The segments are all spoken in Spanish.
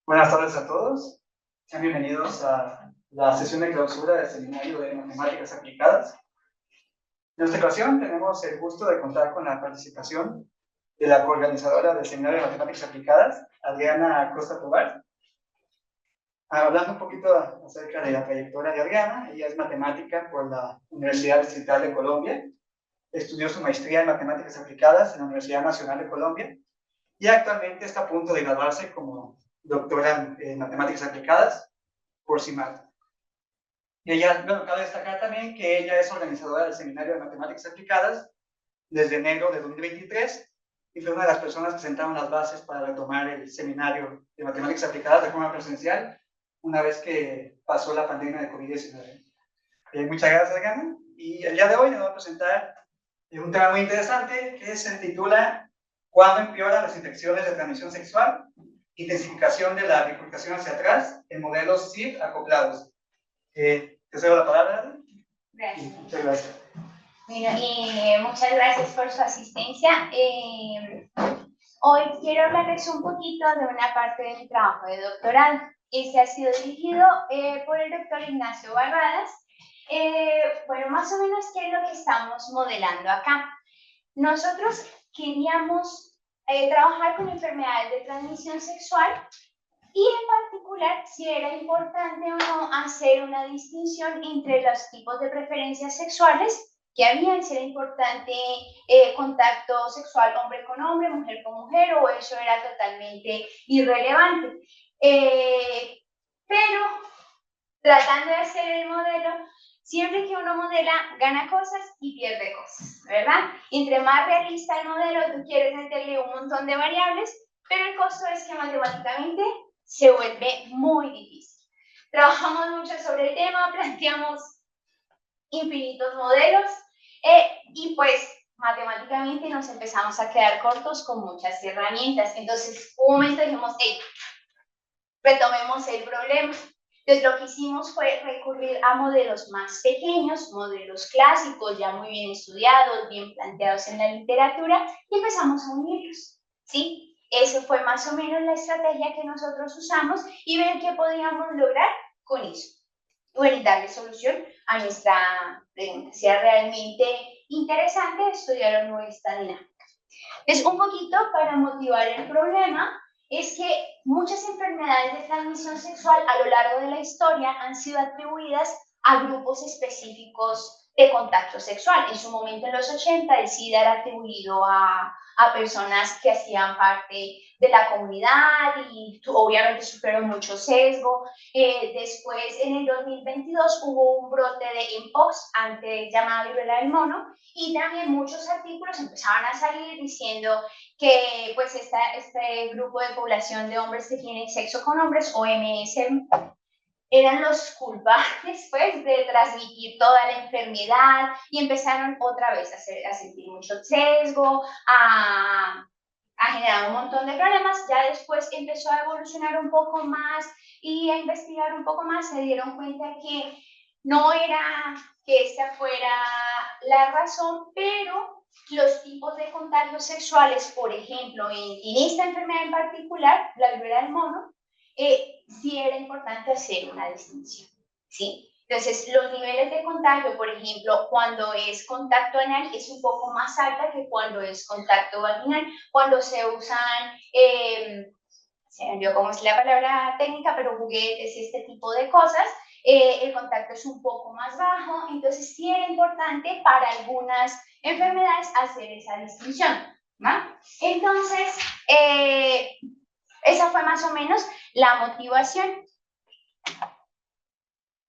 Buenas tardes a todos. Sean bienvenidos a la sesión de clausura del Seminario de Matemáticas Aplicadas. En esta ocasión tenemos el gusto de contar con la participación de la coorganizadora del Seminario de Matemáticas Aplicadas, Adriana Costa Tobar. Hablando un poquito acerca de la trayectoria de Adriana, ella es matemática por la Universidad Distrital de Colombia, estudió su maestría en Matemáticas Aplicadas en la Universidad Nacional de Colombia y actualmente está a punto de graduarse como doctora en Matemáticas Aplicadas por CIMAT. Y ella, bueno, cabe destacar también que ella es organizadora del Seminario de Matemáticas Aplicadas desde enero de 2023 y fue una de las personas que sentaron las bases para retomar el Seminario de Matemáticas Aplicadas de forma presencial una vez que pasó la pandemia de COVID-19. Muchas gracias, Gana. Y el día de hoy les voy a presentar un tema muy interesante que se titula ¿Cuándo empeoran las infecciones de transmisión sexual? Intensificación de la bifurcación hacia atrás en modelos CIP acoplados. Te cedo la palabra. Gracias. Muchas gracias. Bueno, muchas gracias por su asistencia. Hoy quiero hablarles un poquito de una parte de mi trabajo de doctorado. Este ha sido dirigido por el doctor Ignacio Barradas. Bueno, más o menos, ¿qué es lo que estamos modelando acá? Nosotros queríamos trabajar con enfermedades de transmisión sexual y en particular si era importante o no hacer una distinción entre los tipos de preferencias sexuales que había, si era importante contacto sexual hombre con hombre, mujer con mujer, o eso era totalmente irrelevante. Pero tratando de hacer el modelo, siempre que uno modela, gana cosas y pierde cosas, ¿verdad? Entre más realista el modelo, tú quieres meterle un montón de variables, pero el costo es que matemáticamente se vuelve muy difícil. Trabajamos mucho sobre el tema, planteamos infinitos modelos y pues matemáticamente nos empezamos a quedar cortos con muchas herramientas. Entonces, un momento dijimos, hey, retomemos el problema. Entonces, lo que hicimos fue recurrir a modelos más pequeños, modelos clásicos, ya muy bien estudiados, bien planteados en la literatura, y empezamos a unirlos, ¿sí? Eso fue más o menos la estrategia que nosotros usamos y ver qué podíamos lograr con eso. Bueno, y darle solución a nuestra pregunta, si era realmente interesante estudiar o no esta dinámica. Entonces, un poquito para motivar el problema, es que muchas enfermedades de transmisión sexual a lo largo de la historia han sido atribuidas a grupos específicos de contacto sexual. En su momento, en los 80, el SIDA era atribuido a personas que hacían parte de la comunidad y obviamente sufrieron mucho sesgo. Después, en el 2022, hubo un brote de Mpox, antes llamado viruela del mono, y también muchos artículos empezaban a salir diciendo que pues este grupo de población de hombres que tienen sexo con hombres, OMS, eran los culpables pues, de transmitir toda la enfermedad y empezaron otra vez a sentir mucho sesgo, a generar un montón de problemas. Ya después empezó a evolucionar un poco más y a investigar un poco más, se dieron cuenta que no era que esta fuera la razón, pero los tipos de contagios sexuales, por ejemplo, en esta enfermedad en particular, la viruela del mono, sí era importante hacer una distinción, ¿sí? Entonces, los niveles de contagio, por ejemplo, cuando es contacto anal es un poco más alta que cuando es contacto vaginal. Cuando se usan, se me olvidó cómo es la palabra técnica, pero juguetes y este tipo de cosas, el contacto es un poco más bajo. Entonces, sí era importante para algunas enfermedades hacer esa distinción, ¿no? Entonces, esa fue más o menos la motivación.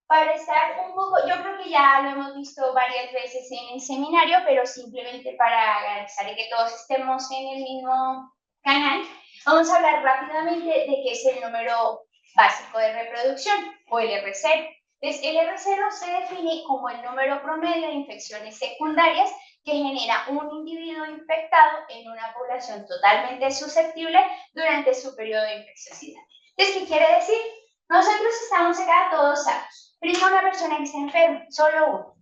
Para estar un poco, yo creo que ya lo hemos visto varias veces en el seminario, pero simplemente para garantizar que todos estemos en el mismo canal, vamos a hablar rápidamente de qué es el número básico de reproducción, o el R0. Entonces, el R0 se define como el número promedio de infecciones secundarias que genera un individuo infectado en una población totalmente susceptible durante su periodo de infecciosidad. Entonces, ¿qué quiere decir? Nosotros estamos acá todos sanos, pero hay una persona que está enferma, solo uno.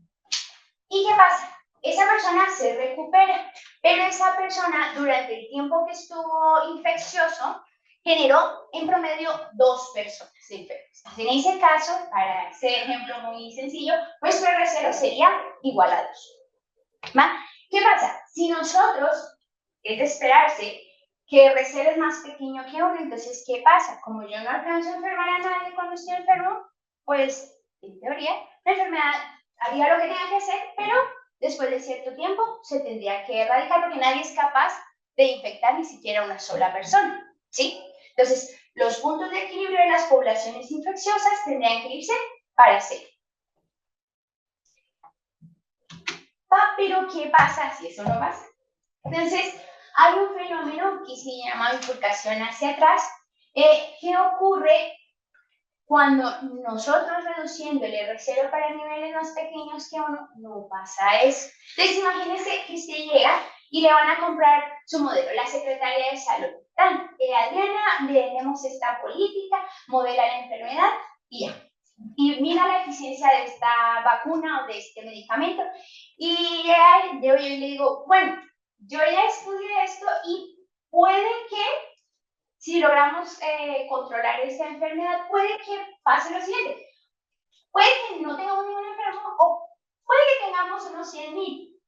¿Y qué pasa? Esa persona se recupera, pero esa persona durante el tiempo que estuvo infeccioso generó en promedio 2 personas enfermas. En ese caso, para ese ejemplo muy sencillo, nuestro R0 sería igual a 2. ¿Va? ¿Qué pasa? Si nosotros, es de esperarse, que R0 es más pequeño que 1, entonces, ¿qué pasa? Como yo no alcanzo a enfermar a nadie cuando estoy enfermo, pues, en teoría, la enfermedad haría lo que tenga que hacer, pero después de cierto tiempo se tendría que erradicar porque nadie es capaz de infectar ni siquiera una sola persona, ¿sí? Entonces, los puntos de equilibrio de las poblaciones infecciosas tendrían que irse para 0. Pero, ¿qué pasa si eso no pasa? Entonces, hay un fenómeno que se llama bifurcación hacia atrás, que ocurre cuando nosotros reduciendo el R0 para niveles más pequeños que 1, no pasa eso. Entonces, imagínense que usted llega y le van a comprar su modelo, la Secretaría de Salud. Adriana, le vendemos esta política, modela la enfermedad y ya. Y mira la eficiencia de esta vacuna o de este medicamento. Y yo le digo, bueno, yo ya estudié esto y puede que, si logramos controlar esta enfermedad, puede que pase lo siguiente. Puede que no tengamos ningún enfermo o puede que tengamos unos 100,000.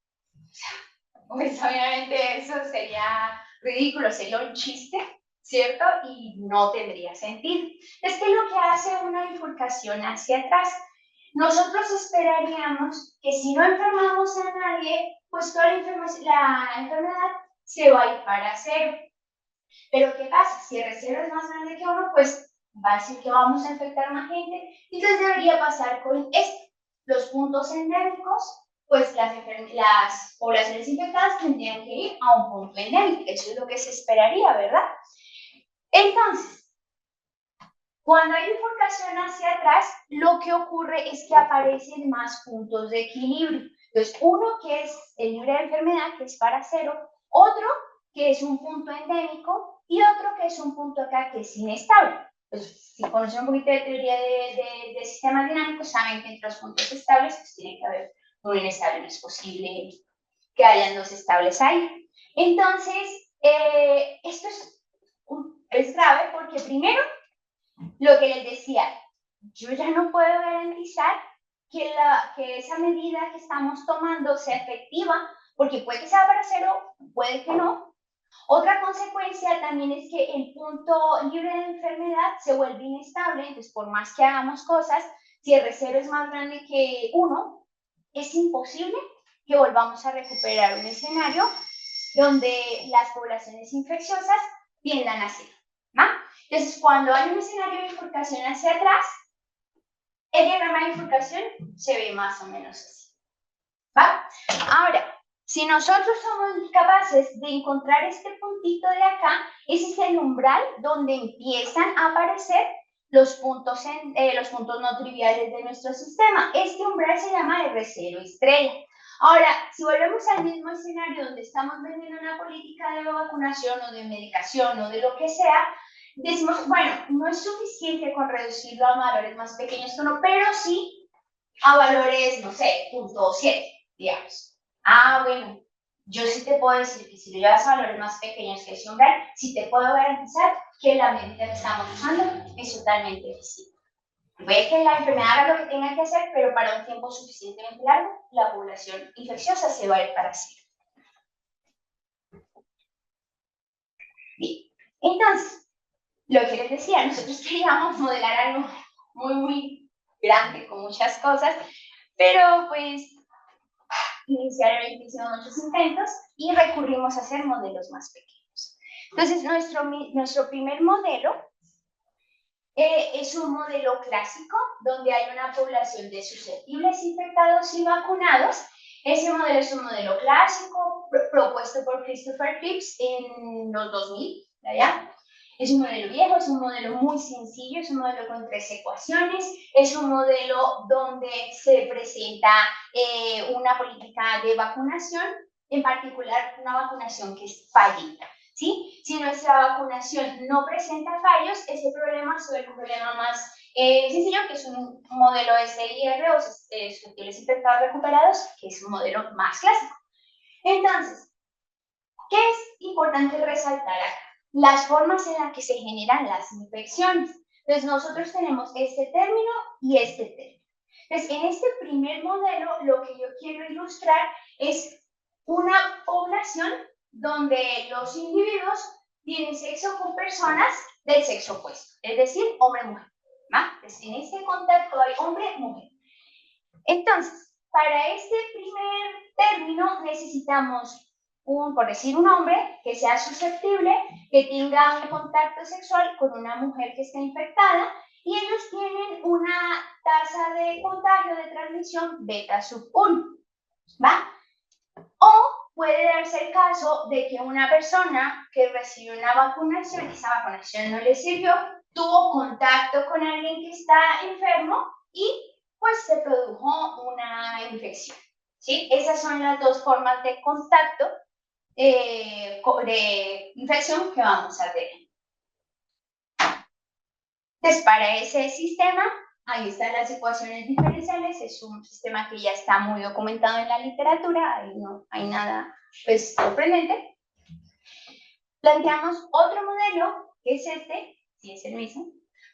Pues obviamente eso sería ridículo, sería un chiste, ¿cierto? Y no tendría sentido. Es que lo que hace una bifurcación hacia atrás, nosotros esperaríamos que si no enfermamos a nadie, pues toda la enfermedad se va a ir para 0. Pero ¿qué pasa? Si R0 es más grande que 1, pues va a decir que vamos a infectar a más gente. Entonces debería pasar con esto. Los puntos endémicos, pues las poblaciones infectadas tendrían que ir a un punto endémico. Eso es lo que se esperaría, ¿verdad? Entonces, cuando hay bifurcación hacia atrás, lo que ocurre es que aparecen más puntos de equilibrio. Entonces, uno que es el libre de enfermedad, que es para 0, otro que es un punto endémico y otro que es un punto acá que es inestable. Pues, si conocen un poquito de teoría de sistemas dinámicos, saben que entre los puntos estables pues, tiene que haber un inestable, no es posible que hayan dos estables ahí. Entonces, esto es grave porque primero, lo que les decía, yo ya no puedo garantizar que esa medida que estamos tomando sea efectiva, porque puede que sea para 0, puede que no. Otra consecuencia también es que el punto libre de enfermedad se vuelve inestable, entonces por más que hagamos cosas, si R0 es más grande que 1, es imposible que volvamos a recuperar un escenario donde las poblaciones infecciosas tiendan a 0. ¿Va? Entonces, cuando hay un escenario de bifurcación hacia atrás, el diagrama de bifurcación se ve más o menos así. ¿Va? Ahora, si nosotros somos capaces de encontrar este puntito de acá, ese es el umbral donde empiezan a aparecer los puntos no triviales de nuestro sistema. Este umbral se llama R0 estrella. Ahora, si volvemos al mismo escenario donde estamos vendiendo una política de vacunación o de medicación o de lo que sea, decimos, bueno, no es suficiente con reducirlo a valores más pequeños que 1, pero sí a valores, no sé, 0.7, digamos. Bueno, yo sí te puedo decir que si lo llevas a valores más pequeños que ese umbral, sí te puedo garantizar que la medida que estamos usando es totalmente eficiente. Puede que la enfermedad haga lo que tenga que hacer, pero para un tiempo suficientemente largo, la población infecciosa se va a ir para 0. Bien, entonces, lo que les decía, nosotros queríamos modelar algo muy grande, con muchas cosas, pero pues inicialmente hicimos muchos intentos y recurrimos a hacer modelos más pequeños. Entonces, nuestro primer modelo es un modelo clásico donde hay una población de susceptibles, infectados y vacunados. Ese modelo es un modelo clásico propuesto por Christopher Cripps en los 2000, ¿ya? Es un modelo viejo, es un modelo muy sencillo, es un modelo con 3 ecuaciones, es un modelo donde se presenta una política de vacunación, en particular una vacunación que es fallida. ¿Sí? Si nuestra vacunación no presenta fallos, ese problema se vuelve un problema más sencillo, que es un modelo SIR o susceptibles infectados recuperados, que es un modelo más clásico. Entonces, ¿qué es importante resaltar acá? las formas en las que se generan las infecciones. Entonces, nosotros tenemos este término y este término. Entonces, en este primer modelo, lo que yo quiero ilustrar es una población donde los individuos tienen sexo con personas del sexo opuesto, es decir, hombre-mujer. Entonces, en este contexto hay hombre-mujer. Entonces, para este primer término necesitamos por decir un hombre que sea susceptible, que tenga un contacto sexual con una mujer que está infectada y ellos tienen una tasa de contagio de transmisión beta sub 1, ¿va? O puede darse el caso de que una persona que recibe una vacunación, esa vacunación no le sirvió, tuvo contacto con alguien que está enfermo y pues se produjo una infección, ¿sí? Esas son las dos formas de contacto de infección que vamos a tener. Entonces, para ese sistema, ahí están las ecuaciones diferenciales, es un sistema que ya está muy documentado en la literatura, ahí no hay nada pues sorprendente. Planteamos otro modelo, que es este, sí es el mismo,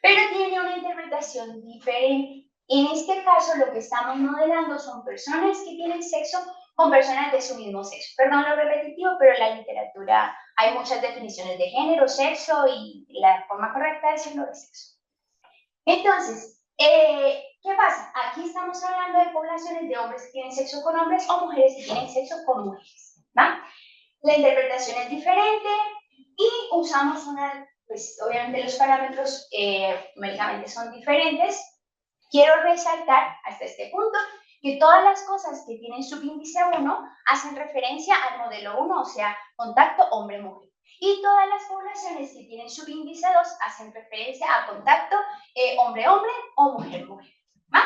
pero tiene una interpretación diferente. En este caso, lo que estamos modelando son personas que tienen sexo con personas de su mismo sexo. Perdón lo repetitivo, pero en la literatura hay muchas definiciones de género, sexo y la forma correcta de decirlo es sexo. Entonces, ¿qué pasa? Aquí estamos hablando de poblaciones de hombres que tienen sexo con hombres o mujeres que tienen sexo con mujeres, ¿va? La interpretación es diferente y usamos pues obviamente los parámetros numéricamente son diferentes. Quiero resaltar hasta este punto que todas las cosas que tienen subíndice 1 hacen referencia al modelo 1, o sea, contacto hombre-mujer. Y todas las poblaciones que tienen subíndice 2 hacen referencia a contacto hombre-hombre o mujer-mujer. ¿Va?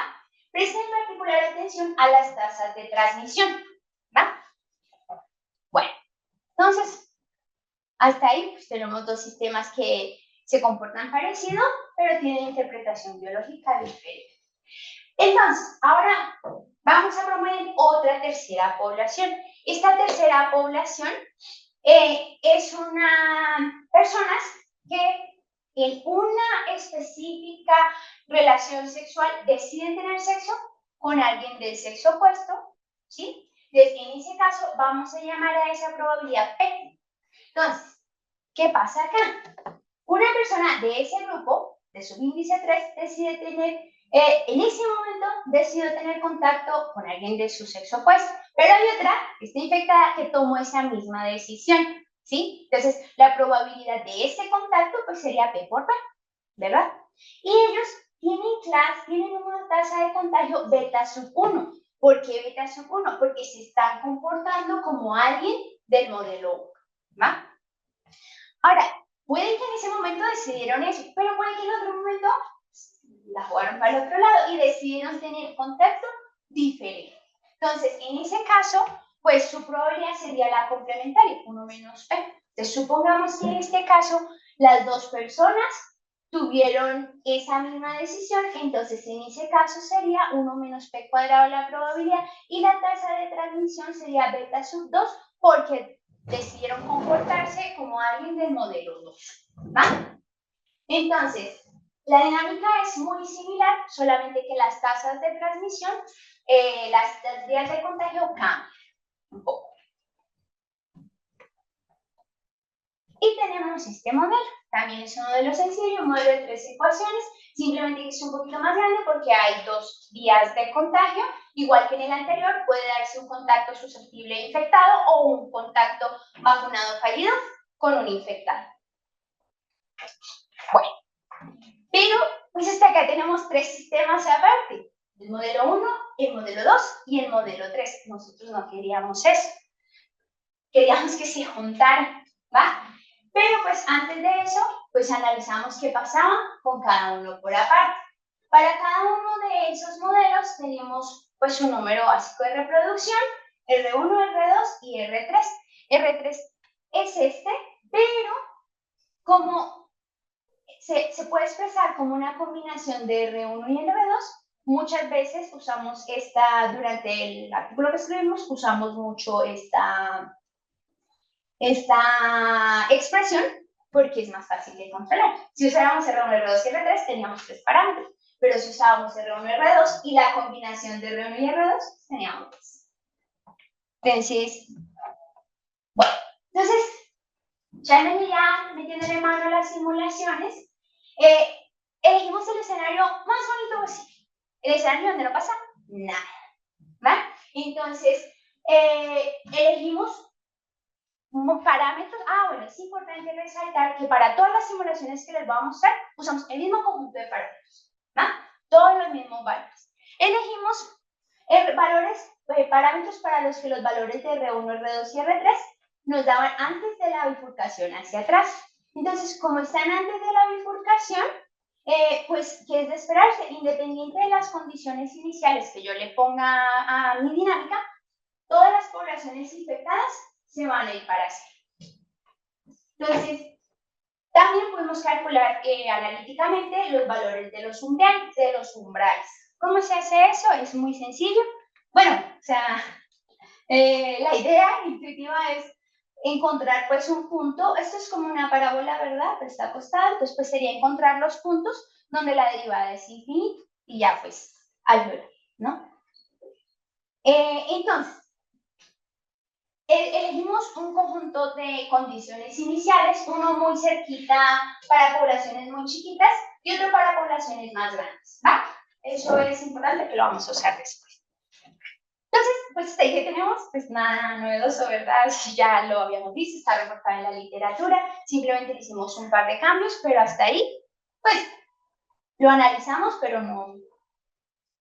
Presten particular atención a las tasas de transmisión. ¿Va? Bueno, entonces, hasta ahí pues, tenemos dos sistemas que se comportan parecido, pero tienen interpretación biológica diferente. Entonces, ahora vamos a promover otra tercera población. Esta tercera población es personas que en una específica relación sexual deciden tener sexo con alguien del sexo opuesto, ¿sí? Entonces, en ese caso, vamos a llamar a esa probabilidad P. Entonces, ¿qué pasa acá? Una persona de ese grupo, de subíndice 3, decide tener en ese momento decidió tener contacto con alguien de su sexo opuesto, pero hay otra que está infectada que tomó esa misma decisión, ¿sí? Entonces, la probabilidad de ese contacto pues sería P por P, ¿verdad? Y ellos tienen una tasa de contagio beta sub 1. ¿Por qué beta sub 1? Porque se están comportando como alguien del modelo 1, ¿va? Ahora, puede que en ese momento decidieron eso, pero puede que en otro momento la jugaron para el otro lado y decidieron tener contacto diferente. Entonces, en ese caso, pues su probabilidad sería la complementaria, 1 menos P. Entonces, supongamos que en este caso las dos personas tuvieron esa misma decisión, entonces en ese caso sería 1 menos P cuadrado la probabilidad y la tasa de transmisión sería beta sub 2 porque decidieron comportarse como alguien del modelo 2, ¿va? Entonces, la dinámica es muy similar, solamente que las tasas de transmisión, las vías de contagio cambian un poco. Y tenemos este modelo, también es un modelo sencillo, un modelo de 3 ecuaciones, simplemente que es un poquito más grande porque hay 2 vías de contagio, igual que en el anterior, puede darse un contacto susceptible e infectado o un contacto vacunado fallido con un infectado. Bueno, pero pues hasta acá tenemos 3 sistemas aparte, el modelo 1, el modelo 2 y el modelo 3. Nosotros no queríamos eso, queríamos que se juntaran, ¿va? Pero pues antes de eso, pues analizamos qué pasaba con cada uno por aparte. Para cada uno de esos modelos tenemos pues un número básico de reproducción, R1, R2 y R3. R3 es este, pero como se puede expresar como una combinación de R1 y R2, muchas veces usamos durante el artículo que escribimos, usamos mucho esta expresión, porque es más fácil de controlar. Si usáramos R1, R2 y R3, teníamos 3 parámetros, pero si usábamos R1, R2 y la combinación de R1 y R2, teníamos 3. Entonces, bueno, ya metiéndole mano a las simulaciones, elegimos el escenario más bonito posible, el escenario donde no pasa nada, ¿va? Entonces, elegimos parámetros. Bueno, es importante resaltar que para todas las simulaciones que les voy a mostrar, usamos el mismo conjunto de parámetros, ¿va? Todos los mismos valores. Elegimos parámetros para los que los valores de R1, R2 y R3 nos daban antes de la bifurcación hacia atrás. Entonces, como están antes de la bifurcación, pues, ¿qué es de esperarse? Independiente de las condiciones iniciales que yo le ponga a mi dinámica, todas las poblaciones infectadas se van a ir para cero. Entonces, también podemos calcular analíticamente los valores de los umbrales. ¿Cómo se hace eso? Es muy sencillo. Bueno, o sea, la idea intuitiva es encontrar pues un punto. Esto es como una parábola, ¿verdad? Pero está acostada, entonces pues sería encontrar los puntos donde la derivada es infinita y ya pues álgebra, ¿no? Entonces, elegimos un conjunto de condiciones iniciales, uno muy cerquita para poblaciones muy chiquitas y otro para poblaciones más grandes, ¿va? Eso es importante que lo vamos a usar después. Entonces, pues hasta ahí que tenemos, pues nada novedoso, ¿verdad? Ya lo habíamos visto, está reportado en la literatura, simplemente hicimos un par de cambios, pero hasta ahí, pues, lo analizamos, pero no,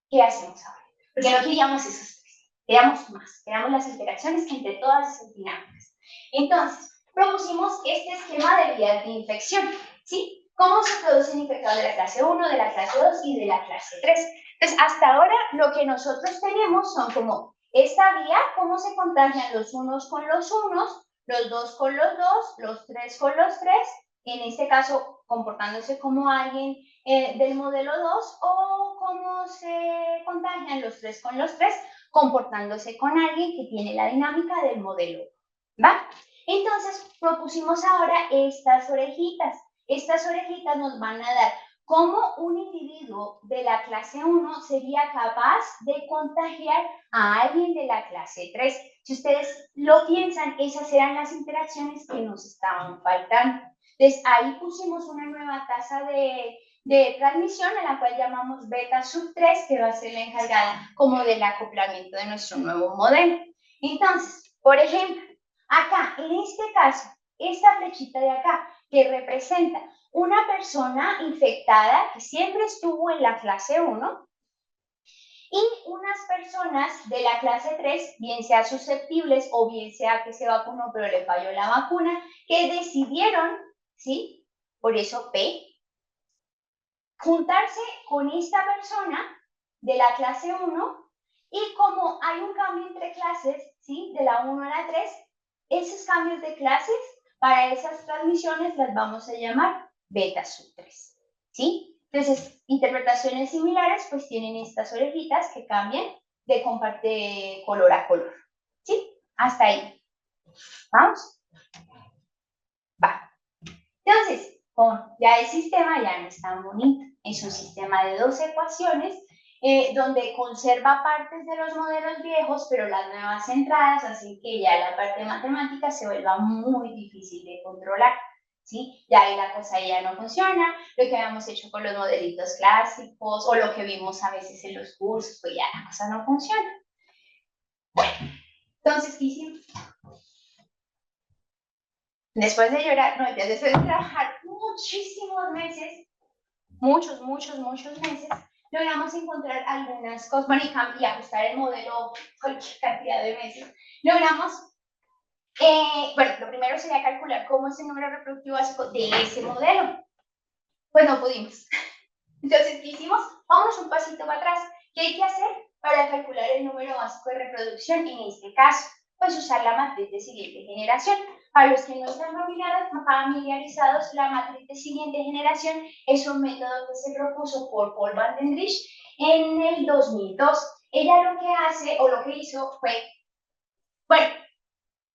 ¿qué hacemos ahora? Porque no queríamos esos tres, queríamos más, queríamos las interacciones entre todas esas dinámicas. Entonces, propusimos este esquema de vías de infección, ¿sí? ¿Cómo se producen infectados de la clase 1, de la clase 2 y de la clase 3? Entonces, hasta ahora lo que nosotros tenemos son como esta vía, cómo se contagian los unos con los unos, los dos con los dos, los tres con los tres, en este caso comportándose como alguien del modelo 2, o cómo se contagian los tres con los tres, comportándose con alguien que tiene la dinámica del modelo 1, ¿va? Entonces, propusimos ahora estas orejitas. Estas orejitas nos van a dar cómo un individuo de la clase 1 sería capaz de contagiar a alguien de la clase 3. Si ustedes lo piensan, esas eran las interacciones que nos estaban faltando. Entonces, ahí pusimos una nueva tasa de transmisión, a la cual llamamos beta sub 3, que va a ser la encargada como del acoplamiento de nuestro nuevo modelo. Entonces, por ejemplo, acá, en este caso, esta flechita de acá, que representa una persona infectada que siempre estuvo en la clase 1 y unas personas de la clase 3, bien sea susceptibles o bien sea que se vacunó pero le falló la vacuna, que decidieron, ¿sí? Por eso P, juntarse con esta persona de la clase 1 y como hay un cambio entre clases, ¿sí? De la 1 a la 3, esos cambios de clases para esas transmisiones las vamos a llamar beta sub 3, ¿sí? Entonces, interpretaciones similares pues tienen estas orejitas que cambian de color a color, ¿sí? Hasta ahí. ¿Vamos? Va. Entonces, ya el sistema ya no es tan bonito. Es un sistema de 2 ecuaciones donde conserva partes de los modelos viejos, pero las nuevas entradas hacen que ya la parte matemática se vuelva muy difícil de controlar, ¿sí? Ya ahí la cosa ya no funciona, lo que habíamos hecho con los modelitos clásicos o lo que vimos a veces en los cursos, pues ya la cosa no funciona. Bueno, entonces, ¿qué hicimos? Después de llorar, no, ya después de trabajar muchísimos meses, muchos meses, logramos encontrar algunas cosas, bueno, y ajustar el modelo cualquier cantidad de meses. Logramos, bueno, lo primero sería calcular cómo es el número reproductivo básico de ese modelo. Pues no pudimos. Entonces, ¿qué hicimos? Vámonos un pasito para atrás. ¿Qué hay que hacer para calcular el número básico de reproducción en este caso? Pues usar la matriz de siguiente generación. Para los que no están familiarizados, la matriz de siguiente generación es un método que se propuso por Paul van den Driest en el 2002. Ella lo que hace, o lo que hizo fue, bueno,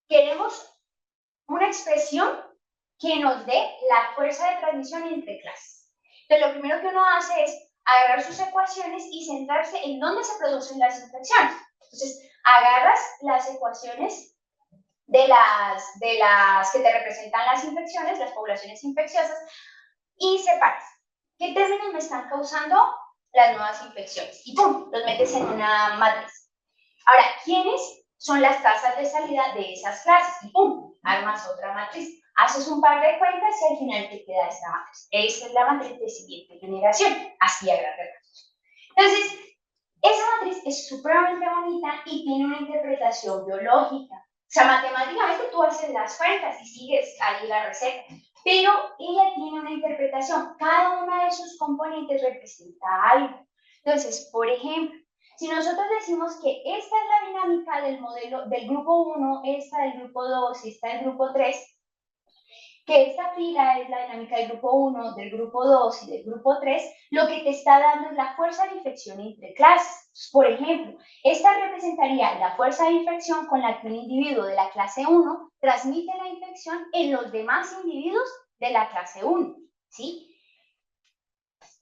queremos una expresión que nos dé la fuerza de transmisión entre clases. Entonces, lo primero que uno hace es agarrar sus ecuaciones y centrarse en dónde se producen las infecciones. Entonces, agarras las ecuaciones de las que te representan las infecciones, las poblaciones infecciosas, y separas qué términos me están causando las nuevas infecciones. Y ¡pum!, los metes en una matriz. Ahora, ¿quiénes son las tasas de salida de esas clases? Y ¡pum!, armas otra matriz. Haces un par de cuentas y al final te queda esta matriz. Esa es la matriz de siguiente generación, así a grandes rasgos. Entonces, esa matriz es supremamente bonita y tiene una interpretación biológica. O sea, matemáticamente tú haces las cuentas y sigues ahí la receta, pero ella tiene una interpretación. Cada una de sus componentes representa algo. Entonces, por ejemplo, si nosotros decimos que esta es la dinámica del modelo del grupo 1, esta del grupo 2, esta del grupo 3, que esta fila es la dinámica del grupo 1, del grupo 2 y del grupo 3, lo que te está dando es la fuerza de infección entre clases. Por ejemplo, esta representaría la fuerza de infección con la que un individuo de la clase 1 transmite la infección en los demás individuos de la clase 1, ¿sí?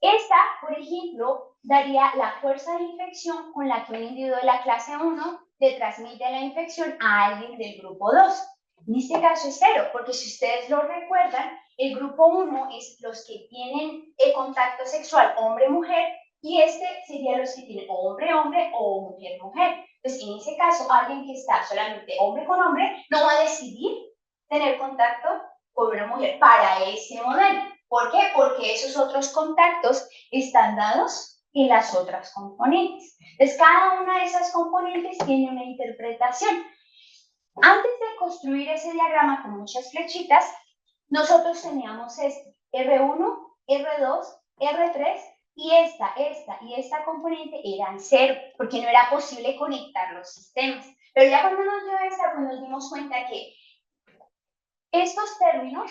Esta, por ejemplo, daría la fuerza de infección con la que un individuo de la clase 1 le transmite la infección a alguien del grupo 2. En este caso es 0, porque si ustedes lo recuerdan, el grupo 1 es los que tienen el contacto sexual hombre-mujer y este sería los que tienen hombre-hombre o mujer-mujer. Entonces, en ese caso, alguien que está solamente hombre con hombre no va a decidir tener contacto con una mujer para ese modelo. ¿Por qué? Porque esos otros contactos están dados en las otras componentes. Entonces, cada una de esas componentes tiene una interpretación. Antes de construir ese diagrama con muchas flechitas, nosotros teníamos este, R1, R2, R3, y esta y esta componente eran 0, porque no era posible conectar los sistemas. Pero ya cuando nos dio esta, pues nos dimos cuenta que estos términos,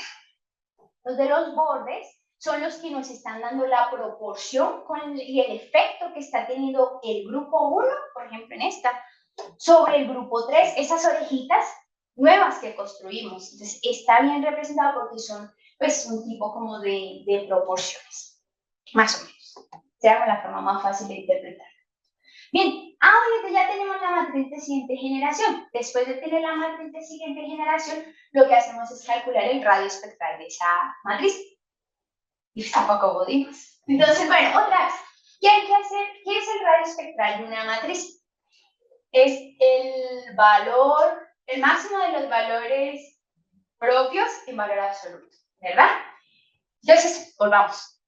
los de los bordes, son los que nos están dando la proporción y el efecto que está teniendo el grupo 1, por ejemplo en esta, sobre el grupo 3, esas orejitas nuevas que construimos. Entonces, está bien representado porque son, pues, un tipo como de proporciones, más o menos. Sea la forma más fácil de interpretar. Bien, ahora ya tenemos la matriz de siguiente generación. Después de tener la matriz de siguiente generación, lo que hacemos es calcular el radio espectral de esa matriz. Y tampoco pudimos. Entonces, bueno, otra vez, ¿qué hay que hacer? ¿Qué es el radio espectral de una matriz? Es el valor, el máximo de los valores propios en valor absoluto, ¿verdad? Entonces, volvamos.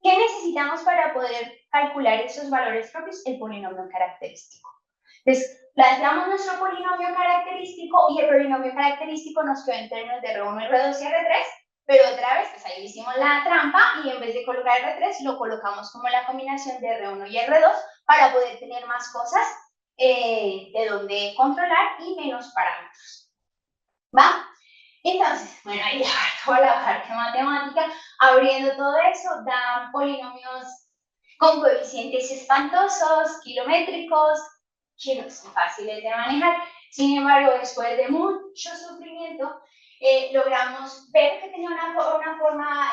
¿Qué necesitamos para poder calcular esos valores propios? El polinomio característico. Entonces, planteamos nuestro polinomio característico y el polinomio característico nos quedó en términos de R1, R2 y R3, pero otra vez, pues ahí hicimos la trampa y en vez de colocar R3, lo colocamos como la combinación de R1 y R2 para poder tener más cosas de donde controlar y menos parámetros. ¿Va? Entonces, bueno, ahí toda la parte matemática, abriendo todo eso, dan polinomios con coeficientes espantosos, kilométricos, que no son fáciles de manejar. Sin embargo, después de mucho sufrimiento, logramos ver que tenía una forma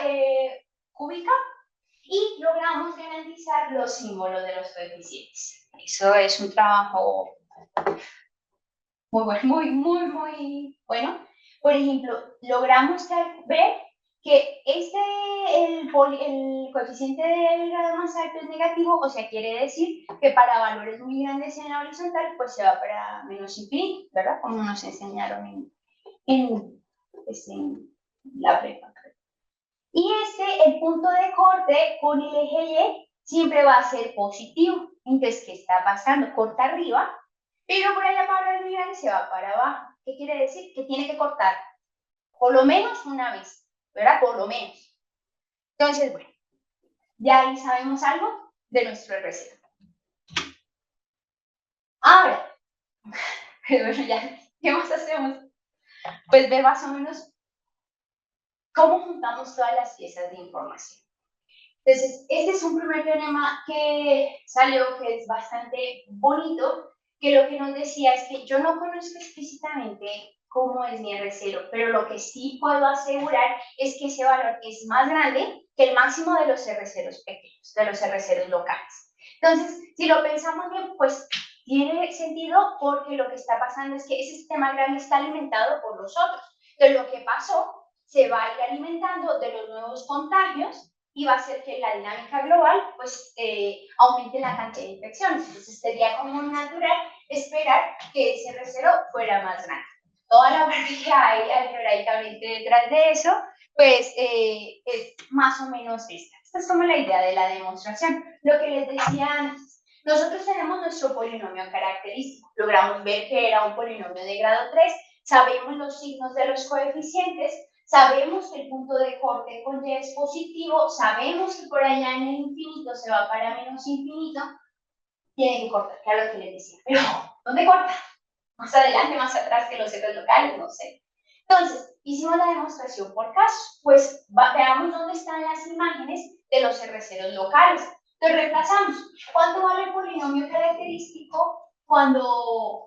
cúbica y logramos garantizar los símbolos de los coeficientes. Eso es un trabajo muy bueno. Por ejemplo, logramos ver que el coeficiente del grado más alto es negativo, o sea, quiere decir que para valores muy grandes en la horizontal, pues se va para menos infinito, ¿verdad? Como nos enseñaron en la prepa. Y el punto de corte con el eje Y siempre va a ser positivo. Entonces, ¿qué está pasando? Corta arriba, pero por allá para arriba se va para abajo. ¿Qué quiere decir? Que tiene que cortar por lo menos una vez, ¿verdad? Por lo menos. Entonces, bueno, ya ahí sabemos algo de nuestro RCA. Ahora, pero bueno, ya, ¿qué más hacemos? Pues ver más o menos cómo juntamos todas las piezas de información. Entonces, este es un primer teorema que salió, que es bastante bonito, que lo que nos decía es que yo no conozco explícitamente cómo es mi R0, pero lo que sí puedo asegurar es que ese valor es más grande que el máximo de los R0 pequeños, de los R0 locales. Entonces, si lo pensamos bien, pues tiene sentido porque lo que está pasando es que ese sistema grande está alimentado por los otros. Entonces, lo que pasó se va a ir alimentando de los nuevos contagios y va a hacer que la dinámica global pues aumente la cantidad de infecciones. Entonces, sería como natural esperar que ese R0 fuera más grande. Toda la parte que hay algebraicamente detrás de eso, pues es más o menos esta. Esta es como la idea de la demostración. Lo que les decía antes, nosotros tenemos nuestro polinomio característico. Logramos ver que era un polinomio de grado 3, sabemos los signos de los coeficientes, sabemos que el punto de corte con y es positivo, sabemos que por allá en el infinito se va para menos infinito, tiene que cortar, que era lo que les decía. Pero, ¿dónde corta? Más adelante, más atrás que los ceros locales, no sé. Entonces, hicimos la demostración por casos. Pues veamos dónde están las imágenes de los R0 locales. Entonces, reemplazamos. ¿Cuánto vale el polinomio característico cuando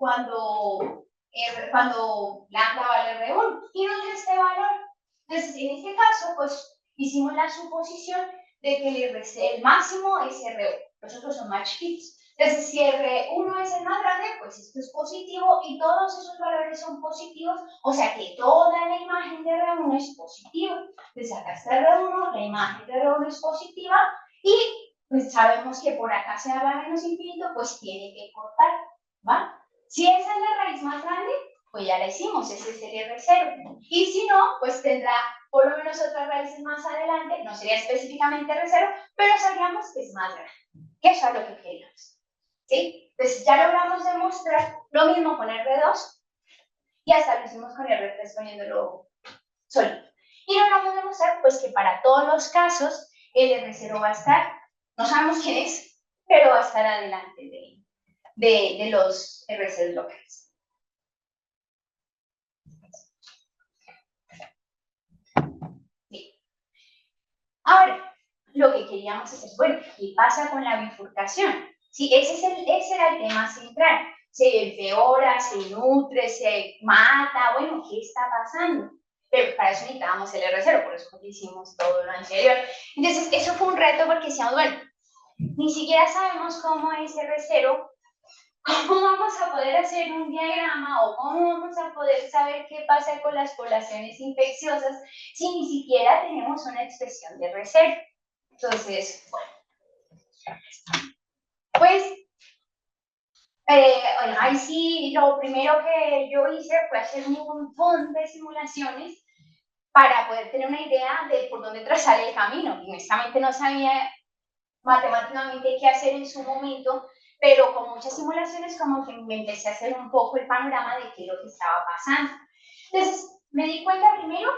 lambda vale R1? Y nos dio este valor. Entonces, en este caso, pues, hicimos la suposición de que el máximo es R1. Los otros son más chiquitos. Entonces, si R1 es el más grande, pues esto es positivo y todos esos valores son positivos, o sea que toda la imagen de R1 es positiva. Entonces, acá está R1, la imagen de R1 es positiva y pues sabemos que por acá se va a menos infinito, pues tiene que cortar, ¿va? Si esa es la raíz más grande, pues ya la hicimos, ese es el R0. Y si no, pues tendrá por lo menos otras raíces más adelante, no sería específicamente R0, pero sabríamos que es más grande, que eso es lo que queríamos. ¿Sí? Entonces ya logramos demostrar lo mismo con R2 y hasta lo hicimos con R3 poniéndolo sólido. Y logramos demostrar pues que para todos los casos el R0 va a estar, no sabemos quién es, pero va a estar adelante de los R0 locales. Sí. Ahora, lo que queríamos hacer es, bueno, ¿qué pasa con la bifurcación? Sí, ese era el tema central. Se empeora, se nutre, se mata, bueno, ¿qué está pasando? Pero para eso necesitábamos el R0, por eso hicimos todo lo anterior. Entonces, eso fue un reto porque decíamos, bueno, ni siquiera sabemos cómo es R0, ¿cómo vamos a poder hacer un diagrama o cómo vamos a poder saber qué pasa con las poblaciones infecciosas si ni siquiera tenemos una expresión de R0? Entonces, bueno, pues, bueno, ahí sí, lo primero que yo hice fue hacer un montón de simulaciones para poder tener una idea de por dónde trazar el camino. Honestamente no sabía matemáticamente qué hacer en su momento, pero con muchas simulaciones como que me empecé a hacer un poco el panorama de qué es lo que estaba pasando. Entonces, me di cuenta primero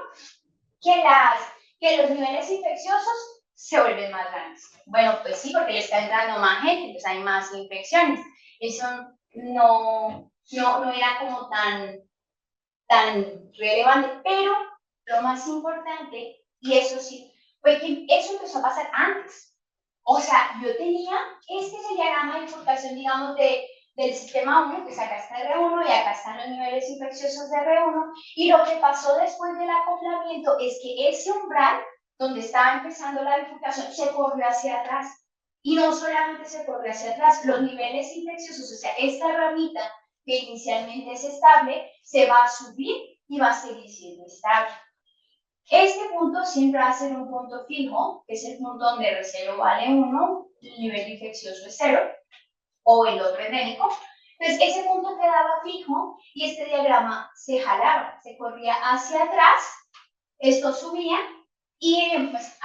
que los niveles infecciosos se vuelven más grandes. Bueno, pues sí, porque le está entrando más gente, entonces hay más infecciones. Eso no era como tan relevante, pero lo más importante, y eso sí, fue que eso empezó a pasar antes. O sea, yo tenía, este es el diagrama de bifurcación, digamos, del sistema 1, que es acá está R1 y acá están los niveles infecciosos de R1, y lo que pasó después del acoplamiento es que ese umbral, donde estaba empezando la bifurcación, se corrió hacia atrás. Y no solamente se corrió hacia atrás, los niveles infecciosos, o sea, esta ramita que inicialmente es estable, se va a subir y va a seguir siendo estable. Este punto siempre va a ser un punto fijo, que es el punto donde R0 vale 1, el nivel infeccioso es 0, o el otro endémico. Entonces, ese punto quedaba fijo y este diagrama se jalaba, se corría hacia atrás, esto subía y pues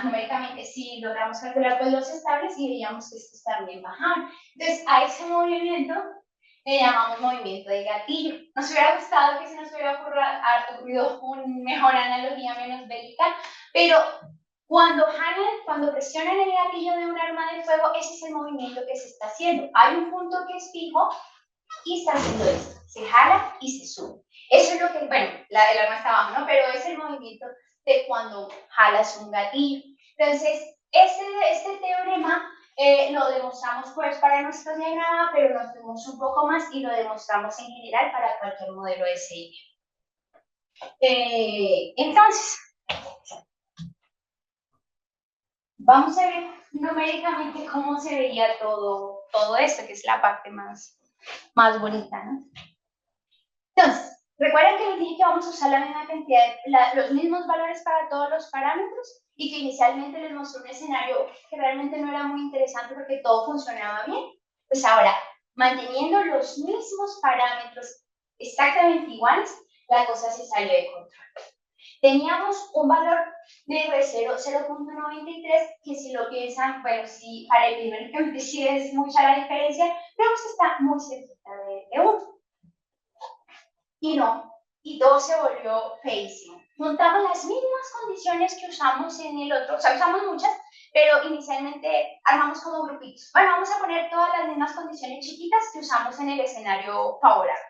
numéricamente sí logramos calcular pues, los estables y veíamos que estos también bajaban. Entonces, a ese movimiento le llamamos movimiento de gatillo. Nos hubiera gustado que se nos hubiera ocurrido una mejor analogía menos bélica, pero cuando presionan el gatillo de un arma de fuego, ese es el movimiento que se está haciendo. Hay un punto que es fijo y está haciendo esto. Se jala y se sube. Eso es lo que, bueno, el arma está abajo, ¿no? Pero es el movimiento de cuando jalas un gatillo. Entonces, este teorema lo demostramos pues para nuestro diagrama, pero nos fuimos un poco más y lo demostramos en general para cualquier modelo de SI. Entonces, vamos a ver numéricamente cómo se veía todo esto, que es la parte más bonita, ¿no? Entonces, recuerden que les dije que vamos a usar la misma cantidad, los mismos valores para todos los parámetros y que inicialmente les mostré un escenario que realmente no era muy interesante porque todo funcionaba bien. Pues ahora, manteniendo los mismos parámetros exactamente iguales, la cosa se salió de control. Teníamos un valor de R0, 0.93, que si lo piensan, bueno, sí, para el primer sí es mucha la diferencia, pero pues está muy cerquita de 1. Y no, y todo se volvió feísimo. Montamos las mismas condiciones que usamos en el otro, o sea, usamos muchas, pero inicialmente armamos como grupitos. Bueno, vamos a poner todas las mismas condiciones chiquitas que usamos en el escenario favorable,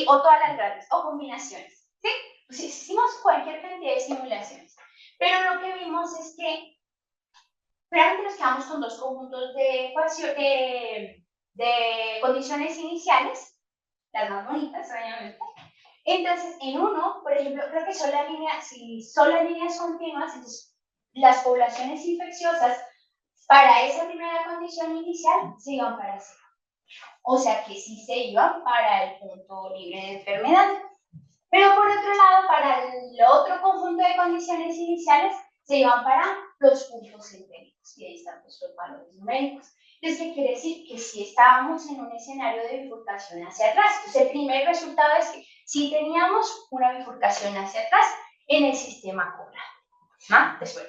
o todas las grandes, o combinaciones, ¿sí? Pues hicimos cualquier cantidad de simulaciones, pero lo que vimos es que realmente nos quedamos con dos conjuntos de condiciones iniciales, las más bonitas, obviamente. Entonces, en uno, por ejemplo, creo que son las líneas, si son las líneas continuas, entonces las poblaciones infecciosas para esa primera condición inicial se iban para cero. O sea que sí se iban para el punto libre de enfermedad. Pero por otro lado, para el otro conjunto de condiciones iniciales, se iban para los puntos endémicos. Y ahí están pues, los valores numéricos. Entonces, ¿qué quiere decir? Que sí estábamos en un escenario de bifurcación hacia atrás. Entonces, el primer resultado es que sí teníamos una bifurcación hacia atrás en el sistema coral. ¿No? Después,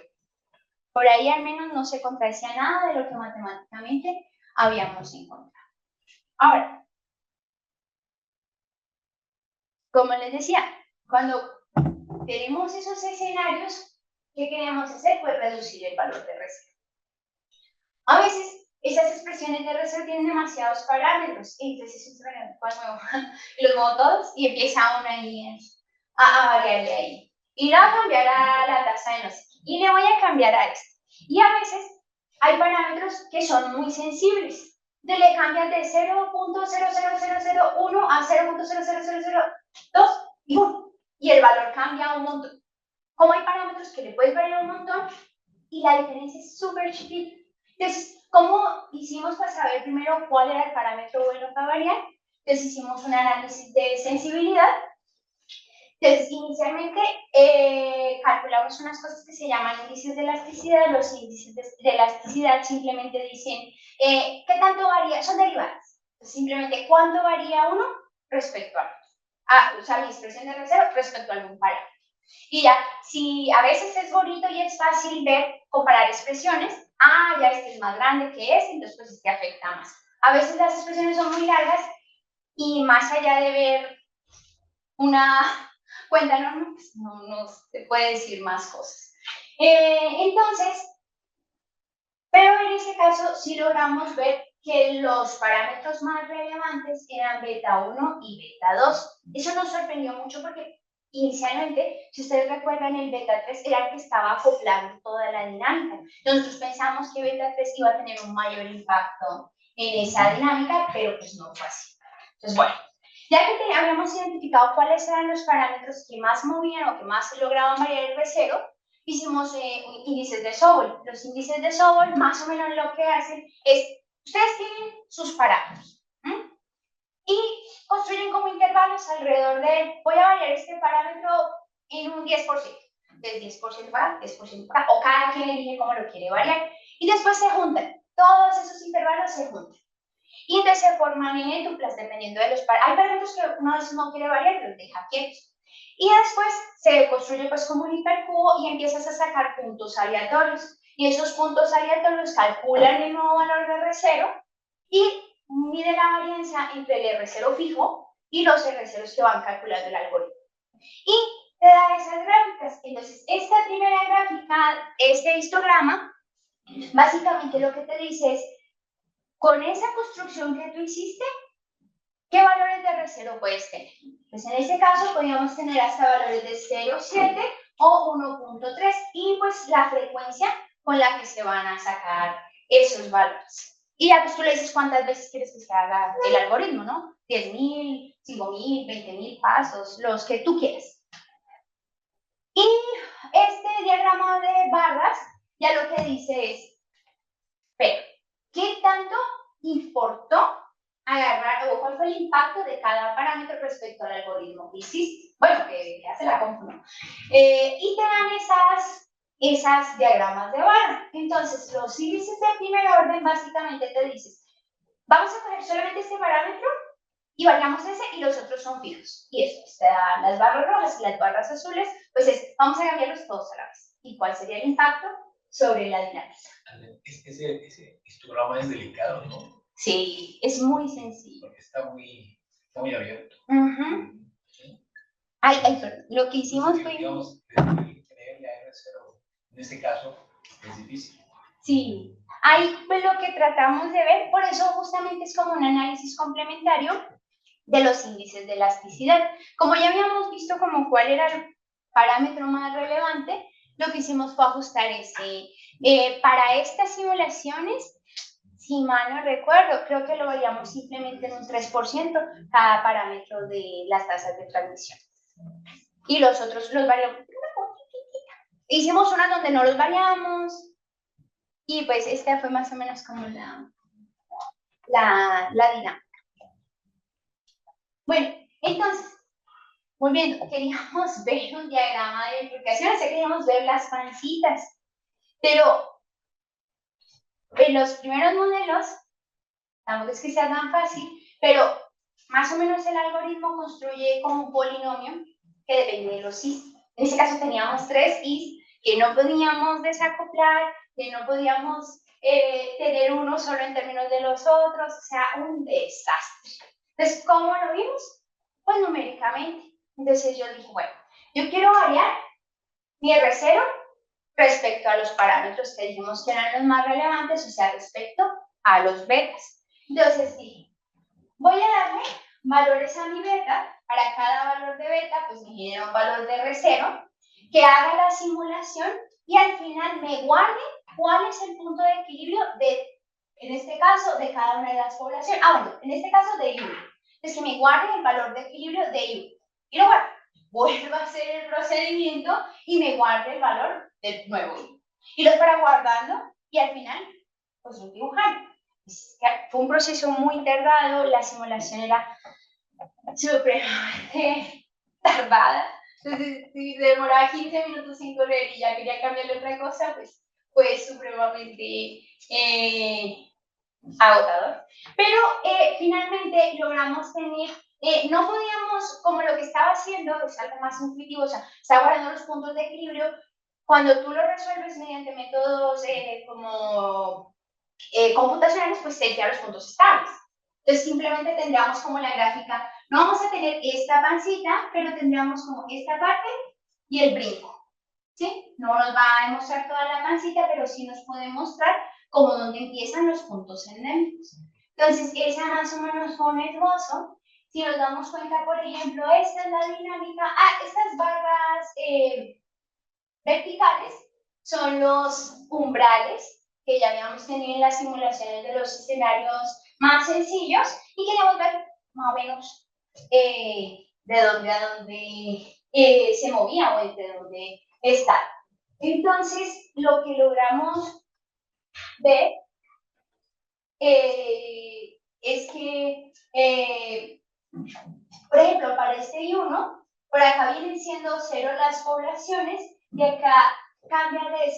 por ahí al menos no se contradecía nada de lo que matemáticamente habíamos encontrado. Ahora, como les decía, cuando tenemos esos escenarios, ¿qué queremos hacer? Pues reducir el valor de reserva. A veces esas expresiones de reserva tienen demasiados parámetros, entonces es un nuevo, los muevo todos y empieza uno ahí a variarle ahí. Y le voy a cambiar a la tasa de no sé qué, y le voy a cambiar a esto. Y a veces hay parámetros que son muy sensibles. Entonces le cambian de 0.00001 a 0.00002 y 1. Y el valor cambia un montón. Como hay parámetros que le puedes variar un montón y la diferencia es súper chiquita. Entonces, ¿cómo hicimos para saber primero cuál era el parámetro bueno para variar? Entonces hicimos un análisis de sensibilidad. Entonces, inicialmente calculamos unas cosas que se llaman índices de elasticidad. Los índices de elasticidad simplemente dicen qué tanto varía, son derivadas. Entonces, simplemente cuánto varía uno respecto a otro. O sea, mi expresión de reserva respecto a algún parámetro. Y ya, si a veces es bonito y es fácil ver, comparar expresiones, ya este es más grande que este, entonces pues este afecta más. A veces las expresiones son muy largas y más allá de ver una cuenta normal, pues no se puede decir más cosas. Entonces, pero en este caso sí logramos ver que los parámetros más relevantes eran beta 1 y beta 2. Eso nos sorprendió mucho porque inicialmente, si ustedes recuerdan, el beta 3 era el que estaba acoplando toda la dinámica. Nosotros pensamos que beta 3 iba a tener un mayor impacto en esa dinámica, pero pues no fue así. Entonces, bueno, ya que habíamos identificado cuáles eran los parámetros que más movían o que más lograban variar el R0, hicimos índices de Sobol. Los índices de Sobol más o menos lo que hacen es, ustedes tienen sus parámetros y construyen como intervalos alrededor de, voy a variar este parámetro en un 10%, del 10% para, 10% para, o cada quien elige cómo lo quiere variar. Y después se juntan, todos esos intervalos se juntan. Y entonces se forman en duplas dependiendo de los parámetros. Hay parámetros que uno a veces no quiere variar, los deja quietos. Y después se construye pues como un hipercubo y empiezas a sacar puntos aleatorios. Y esos puntos aleatorios calculan el nuevo valor de R0 y mide la varianza entre el R0 fijo y los R0s que van calculando el algoritmo. Y te da esas gráficas. Entonces, esta primera gráfica, este histograma, básicamente lo que te dice es, con esa construcción que tú hiciste, ¿qué valores de R0 puedes tener? Pues en este caso podríamos tener hasta valores de 0,7 o 1,3 y pues la frecuencia con la que se van a sacar esos valores. Y ya pues tú le dices cuántas veces quieres que se haga el algoritmo, ¿no? 10.000, 5.000, 20.000 pasos, los que tú quieras. Y este diagrama de barras ya lo que dice es, pero, ¿qué tanto importó agarrar o cuál fue el impacto de cada parámetro respecto al algoritmo que hiciste? Bueno, que hace la compu, ¿no? Y te dan esas diagramas de barra. Entonces, los índices de primer orden básicamente te dices, vamos a coger solamente este parámetro y variamos ese y los otros son fijos. Y eso, te dan las barras rojas y las barras azules, pues vamos a cambiarlos todos a la vez. ¿Y cuál sería el impacto sobre la dinámica? Ese histograma es delicado, ¿no? Sí, es muy sencillo. Porque está muy abierto. ¿Sí? Ay, lo que hicimos fue... Digamos, tener la R0, en este caso, es difícil. Sí, ahí pues lo que tratamos de ver, por eso justamente es como un análisis complementario de los índices de elasticidad. Como ya habíamos visto como cuál era el parámetro más relevante, lo que hicimos fue ajustar ese. Para estas simulaciones, si mal no recuerdo, creo que lo variamos simplemente en un 3% cada parámetro de las tasas de transmisión. Y los otros los variamos una poquitita. Hicimos una donde no los variamos. Y pues esta fue más o menos como la dinámica. Bueno, entonces, volviendo, queríamos ver un diagrama de bifurcación, o sea, queríamos ver las pancitas, pero en los primeros modelos, tampoco es que sea tan fácil, pero más o menos el algoritmo construye como un polinomio que depende de los is. En este caso teníamos 3 is que no podíamos desacoplar, que no podíamos tener uno solo en términos de los otros, o sea, un desastre. Entonces, ¿cómo lo vimos? Pues numéricamente. Entonces yo dije, bueno, yo quiero variar mi R0 respecto a los parámetros que dijimos que eran los más relevantes, o sea, respecto a los betas. Entonces dije, voy a darle valores a mi beta, para cada valor de beta, pues me genera un valor de R0, que haga la simulación y al final me guarde cuál es el punto de equilibrio de, en este caso, de cada una de las poblaciones. Bueno, en este caso de U. Entonces que me guarde el valor de equilibrio de U. Y lo guardo. Vuelvo a hacer el procedimiento y me guarde el valor del nuevo U. Y los para guardarlo y al final, pues lo dibujando. Fue un proceso muy tardado, la simulación era supremamente tardada. Entonces, si demoraba 15 minutos sin correr y ya quería cambiarle otra cosa, pues fue supremamente agotador. Pero finalmente logramos tener, no podíamos, como lo que estaba haciendo, es algo más intuitivo, o sea, estaba guardando los puntos de equilibrio. Cuando tú lo resuelves mediante métodos como computacionales, pues sería los puntos estables. Entonces simplemente tendríamos como la gráfica, no vamos a tener esta pancita, pero tendríamos como esta parte y el brinco, ¿sí? No nos va a demostrar toda la pancita, pero sí nos puede mostrar como dónde empiezan los puntos endémicos. Entonces esa más o menos fue un esbozo. Si nos damos cuenta, por ejemplo, esta es la dinámica, estas barras verticales son los umbrales que ya habíamos tenido en las simulaciones de los escenarios más sencillos y queríamos ver más o menos de dónde a dónde se movía o entre dónde está. Entonces, lo que logramos ver es que, por ejemplo, para este I1, por acá vienen siendo 0 las poblaciones y acá cambia de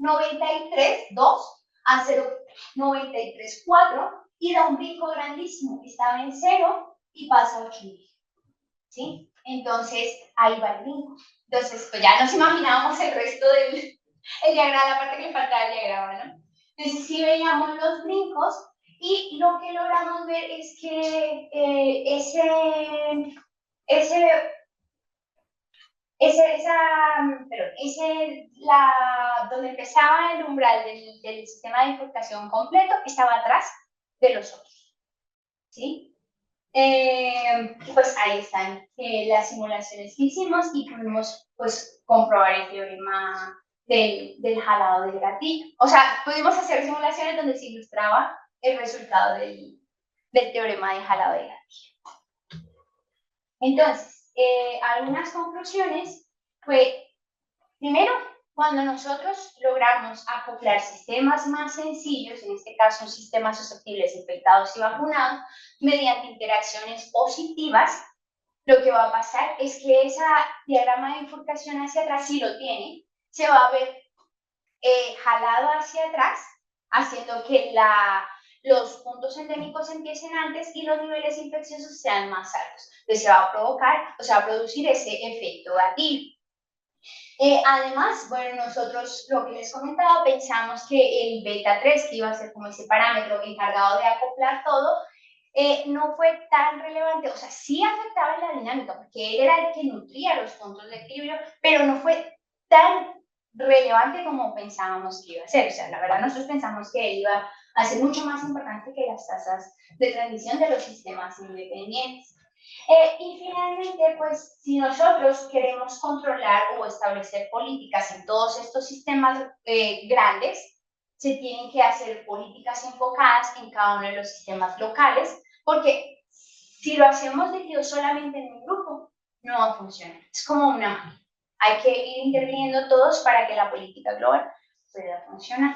0,93,2 a 0,93,4 y da un brinco grandísimo. Estaba en 0 y pasa a 8,5. ¿Sí? Entonces, ahí va el brinco. Entonces, pues ya nos imaginábamos el resto del diagrama, la parte que le faltaba el diagrama, ¿no? Entonces, sí veíamos los brincos y lo que logramos ver es que donde empezaba el umbral del sistema de bifurcación completo estaba atrás de los otros, ¿sí? Pues ahí están las simulaciones que hicimos y pudimos pues comprobar el teorema del jalado del gatillo. O sea, pudimos hacer simulaciones donde se ilustraba el resultado del teorema de jalado del gatillo. Entonces, algunas conclusiones fue, primero, cuando nosotros logramos acoplar sistemas más sencillos, en este caso sistemas susceptibles, infectados y vacunados, mediante interacciones positivas, lo que va a pasar es que ese diagrama de bifurcación hacia atrás, si lo tiene, se va a ver jalado hacia atrás, haciendo que los puntos endémicos empiecen antes y los niveles infecciosos sean más altos. Entonces se va a provocar, o se va a producir ese efecto gatillo. Además, bueno, nosotros, lo que les comentaba, pensamos que el beta 3, que iba a ser como ese parámetro encargado de acoplar todo, no fue tan relevante, o sea, sí afectaba en la dinámica, porque él era el que nutría los puntos de equilibrio, pero no fue tan relevante como pensábamos que iba a ser. O sea, la verdad, nosotros pensamos que él iba a ser mucho más importante que las tasas de transmisión de los sistemas independientes. Y finalmente, pues, si nosotros queremos controlar o establecer políticas en todos estos sistemas grandes, se tienen que hacer políticas enfocadas en cada uno de los sistemas locales, porque si lo hacemos dirigido solamente en un grupo, no va a funcionar. Es como una máquina. Hay que ir interviniendo todos para que la política global pueda funcionar.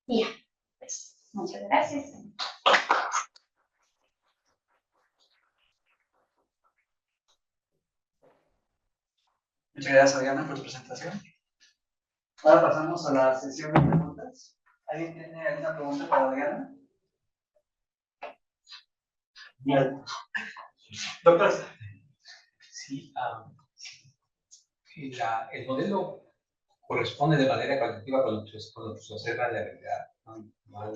Y ya, pues, muchas gracias. Muchas gracias, Adriana, por tu presentación. Ahora pasamos a la sesión de preguntas. ¿Alguien tiene alguna pregunta para Adriana? Bien. Doctor. Sí, el modelo corresponde de manera cualitativa con lo que se observa en la realidad. Más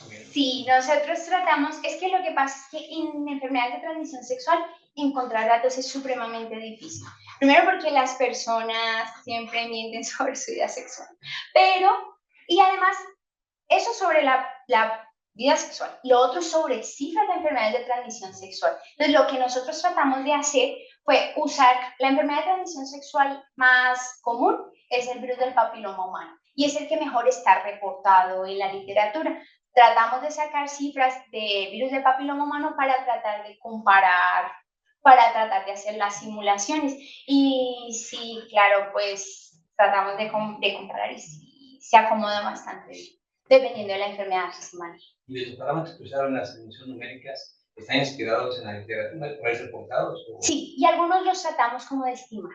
o menos. Sí, nosotros tratamos, es que lo que pasa es que en enfermedades de transmisión sexual encontrar datos es supremamente difícil. Primero porque las personas siempre mienten sobre su vida sexual, y además, eso sobre la vida sexual. Lo otro sobre cifras de enfermedades de transmisión sexual. Entonces, lo que nosotros tratamos de hacer fue usar la enfermedad de transmisión sexual más común, es el virus del papiloma humano, y es el que mejor está reportado en la literatura. Tratamos de sacar cifras de virus del papiloma humano para tratar de comparar, para tratar de hacer las simulaciones. Y sí, claro, pues tratamos de comparar y sí, se acomoda bastante bien, dependiendo de la enfermedad que se maneja. ¿Y los parámetros que usaron las dimensiones numéricas están inspirados en la literatura, por ahí reportados? ¿O? Sí, y algunos los tratamos como de estimar.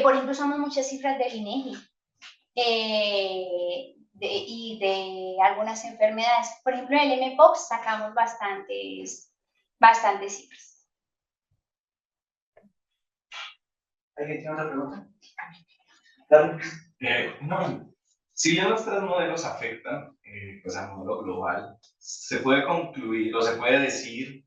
Por ejemplo, usamos muchas cifras del INEGI y de algunas enfermedades. Por ejemplo, en el MPOX sacamos bastantes cifras. ¿Alguien tiene otra pregunta? Claro. No, si bien los tres modelos afectan pues al modelo global, ¿se puede concluir o se puede decir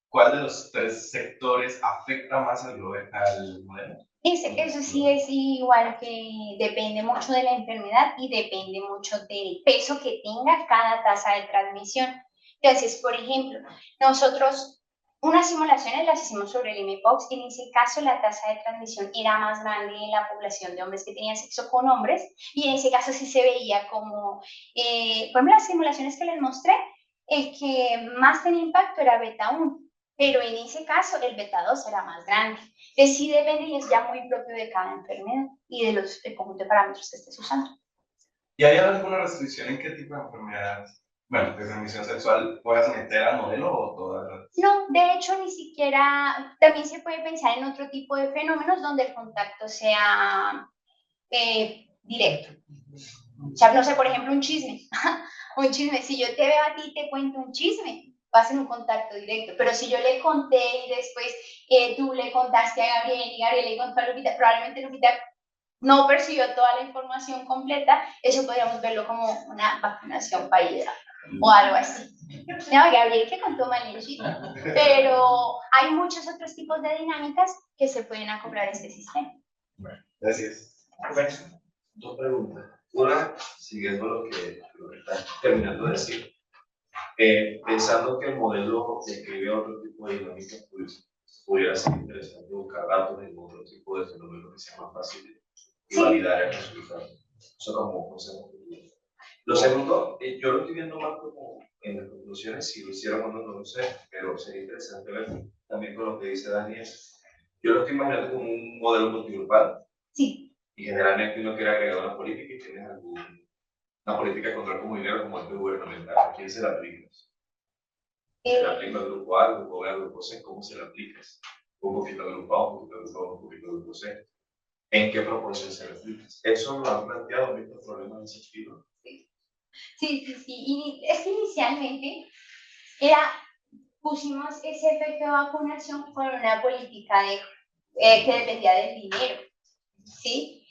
cuál de los tres sectores afecta más al modelo? Eso sí es igual, que depende mucho de la enfermedad y depende mucho del peso que tenga cada tasa de transmisión. Entonces, por ejemplo, nosotros unas simulaciones las hicimos sobre el mpox. En ese caso, la tasa de transmisión era más grande en la población de hombres que tenían sexo con hombres, y en ese caso sí se veía como, por ejemplo, las simulaciones que les mostré, el que más tenía impacto era beta 1, pero en ese caso el beta 2 era más grande. Entonces sí depende, y es ya muy propio de cada enfermedad y del conjunto de parámetros que estés usando. ¿Y hay alguna restricción en qué tipo de enfermedad, bueno, de transmisión sexual puedas meter al modelo o todas las? No, de hecho ni siquiera, también se puede pensar en otro tipo de fenómenos donde el contacto sea directo. O sea, no sé, por ejemplo, un chisme. Un chisme, si yo te veo a ti y te cuento un chisme, va a ser un contacto directo. Pero si yo le conté y después tú le contaste a Gabriel y Gabriel le contó a Lupita, probablemente Lupita no percibió toda la información completa, eso podríamos verlo como una vacunación fallida o algo así. No, Gabriel que contó malito, pero hay muchos otros tipos de dinámicas que se pueden acoplar a este sistema. Bueno, gracias. Dos preguntas. Una, siguiendo lo que están terminando de decir, pensando que el modelo describe otro tipo de dinámica, pues pudiera ser interesante buscar datos en otro tipo de fenómenos que sea más fácil y validar el resultado. Eso como consejo. Lo segundo, yo lo estoy viendo más como en las conclusiones, si lo hicieron o no, no lo sé, pero sería interesante ver también con lo que dice Daniel. Yo lo estoy imaginando como un modelo multigrupal. Sí. Y generalmente uno quiere agregar una política y tienes una política de control como dinero como el gubernamental. ¿A quién se la aplicas? ¿Se la aplica al grupo A, al grupo B, al grupo C? ¿Cómo se la aplicas? Un poquito al grupo A, un poquito al grupo A, un poquito al grupo C. ¿En qué proporción se la aplicas? Eso lo han planteado estos problemas de ese estilo. Sí, sí, sí. Y es que inicialmente pusimos ese efecto de vacunación con una política que dependía del dinero, ¿sí?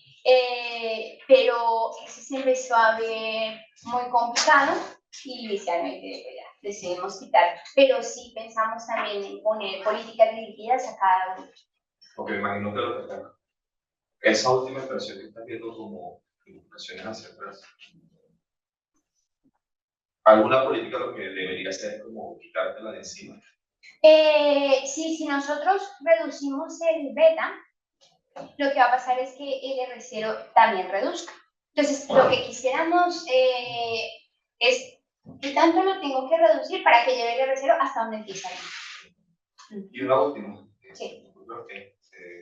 Pero eso se empezó a ver muy complicado y inicialmente pues, ya decidimos quitar. Pero sí pensamos también en poner políticas dirigidas a cada uno. Porque imagino que lo que está, esa última expresión que estás viendo como implicaciones hacia atrás, alguna política lo que debería hacer es como quitártela de encima. Sí, si nosotros reducimos el beta, lo que va a pasar es que el R0 también reduzca. Entonces, lo que quisiéramos es qué tanto lo tengo que reducir para que lleve el R0 hasta donde empieza. Y una última, Sí. creo que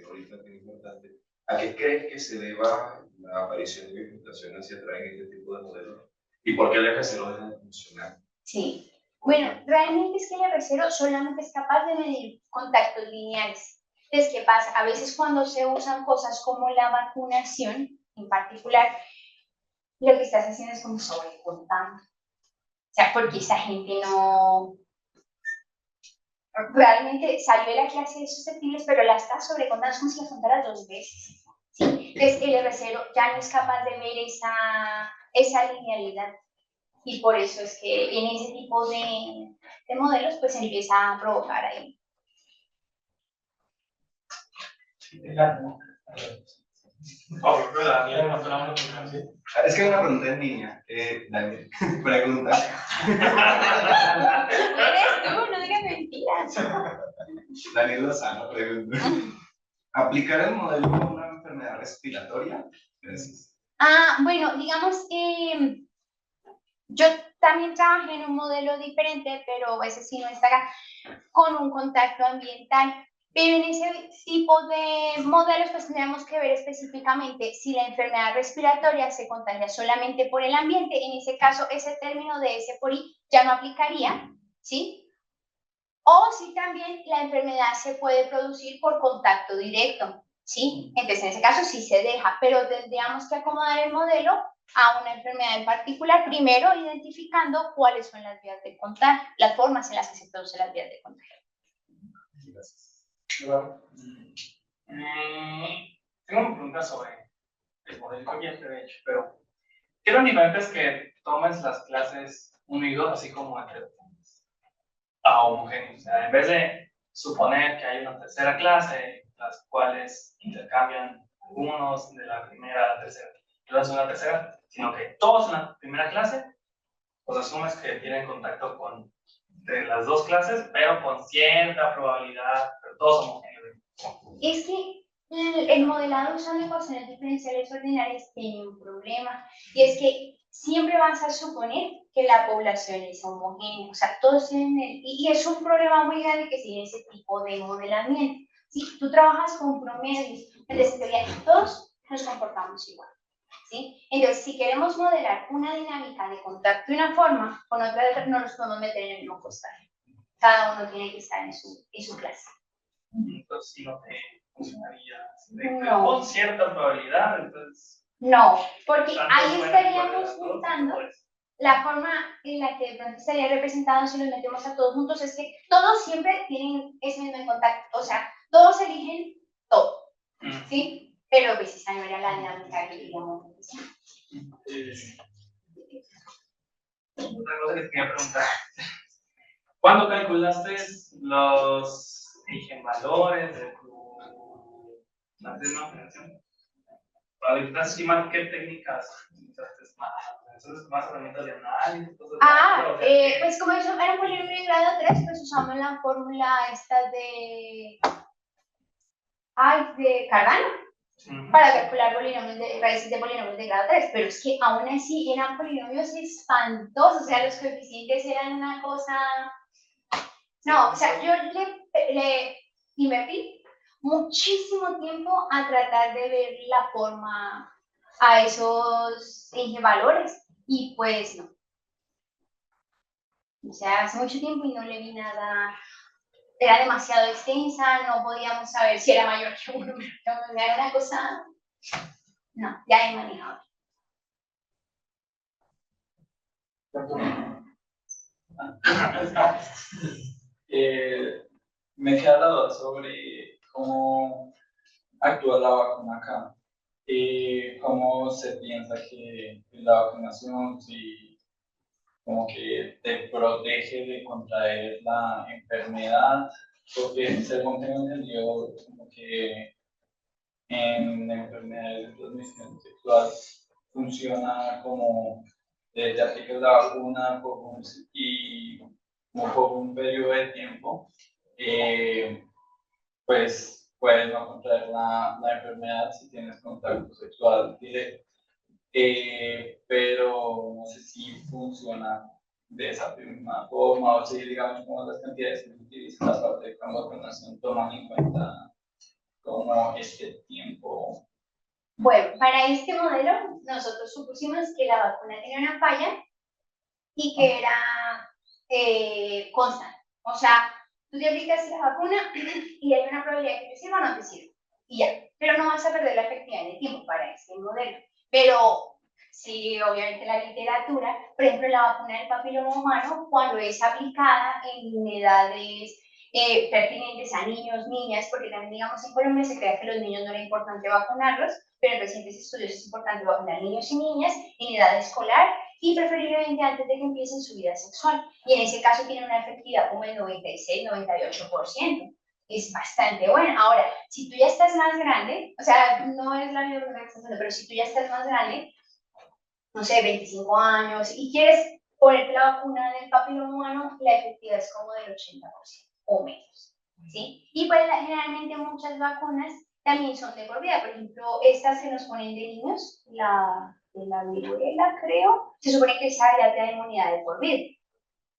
ahorita es importante. ¿A qué crees que se deba la aparición de bifurcación hacia atrás en este tipo de modelos? ¿Y por qué el R0 deja de funcionar? Sí. Bueno, realmente es que el R0 solamente es capaz de medir contactos lineales. Entonces, ¿qué pasa? A veces cuando se usan cosas como la vacunación, en particular, lo que estás haciendo es como sobrecontando. O sea, porque esa gente no... Realmente salió de la clase de susceptibles, pero la está sobrecontando, es como si la contara 2 veces. ¿Sí? Entonces, el R0 ya no es capaz de ver esa linealidad. Y por eso es que en ese tipo de modelos, pues se empieza a provocar ahí. Es que hay una pregunta en línea. Daniel, pregunta. Eres tú, no digas mentiras. Daniel Lozano pregunta. ¿Aplicar el modelo a una enfermedad respiratoria? Gracias. Bueno, digamos, yo también trabajé en un modelo diferente, pero ese sí no está acá, con un contacto ambiental. Pero en ese tipo de modelos, pues tenemos que ver específicamente si la enfermedad respiratoria se contagia solamente por el ambiente. En ese caso, ese término de S por I ya no aplicaría, ¿sí? O si también la enfermedad se puede producir por contacto directo, ¿sí? Entonces, en ese caso sí se deja, pero tendríamos que acomodar el modelo a una enfermedad en particular, primero identificando cuáles son las vías de contagio, las formas en las que se producen las vías de contagio. Gracias. Tengo una pregunta sobre el modelo que ya te he hecho, pero ¿qué tan diferente es que tomes las clases 1 y 2 así como entre homogéneos? O sea, en vez de suponer que hay una tercera clase, las cuales intercambian algunos de la primera a la tercera, y otros en la tercera, sino que todos en la primera clase, pues asumes que tienen contacto con de las 2 clases, pero con cierta probabilidad, pero todos homogéneos. Es que el modelado usando ecuaciones diferenciales ordinarias tiene un problema, y es que siempre vas a suponer que la población es homogénea, o sea, todos tienen y es un problema muy grande que sigue ese tipo de modelamiento. Si tú trabajas con promedios, entonces en teoría todos nos comportamos igual, ¿sí? Entonces, si queremos modelar una dinámica de contacto de una forma, con otra no nos podemos meter en el mismo costal. Cada uno tiene que estar en su clase. Entonces, si no te funcionaría No. con cierta probabilidad, entonces... No, porque ahí estaríamos juntando la forma en la que de pronto estaría representado si los metemos a todos juntos, es que todos siempre tienen ese mismo contacto, o sea, todos eligen todo, ¿sí? Pero pues esa no era la dinámica que queríamos empezar. Otra cosa que te quería preguntar, ¿cuándo calculaste los valores de tu máxima generación? Para intentar estimar qué técnicas usaste más herramientas de análisis. Pues como eso era un polinomio de grado 3, pues usamos la fórmula esta de Cardano. para calcular raíces de polinomios de grado 3, pero es que aún así eran polinomios espantosos, o sea, los coeficientes eran una cosa... No, o sea, yo le invertí muchísimo tiempo a tratar de ver la forma a esos valores, y pues no. O sea, hace mucho tiempo y no le vi nada, era demasiado extensa, no podíamos saber si era mayor que uno, pero era una cosa... No, ya he manejado. Me queda la duda sobre cómo actúa la vacuna acá. ¿Cómo se piensa que la vacunación si como que te protege de contraer la enfermedad? Porque según tengo entendido, como que en enfermedades de transmisión sexual funciona como te aplicas la vacuna y como por un periodo de tiempo, pues puedes no contraer la enfermedad si tienes contacto sexual directo. Pero no sé si funciona de esa misma forma o si, digamos, como las cantidades que se utilizan la parte de vacunación toman en cuenta como este tiempo. Bueno, para este modelo nosotros supusimos que la vacuna tenía una falla y que era constante. O sea, tú te aplicas la vacuna y hay una probabilidad de que te sirva o no te sirva. Y ya, pero no vas a perder la efectividad en el tiempo para este modelo. Pero sí, obviamente la literatura, por ejemplo, la vacuna del papiloma humano, cuando es aplicada en edades pertinentes a niños, niñas, porque también, digamos, en Colombia se cree que a los niños no era importante vacunarlos, pero en recientes estudios es importante vacunar niños y niñas en edad escolar y preferiblemente antes de que empiecen su vida sexual. Y en ese caso tiene una efectividad como el 96-98%. Es bastante buena. Ahora, si tú ya estás más grande, o sea, no es la misma que estás haciendo, pero si tú ya estás más grande, no sé, 25 años, y quieres ponerte la vacuna del papiloma humano, la efectividad es como del 80% o menos, ¿sí? Y pues generalmente muchas vacunas también son de por vida. Por ejemplo, estas que nos ponen de niños, la de la viruela, creo, se supone que esa ya te da inmunidad de por vida.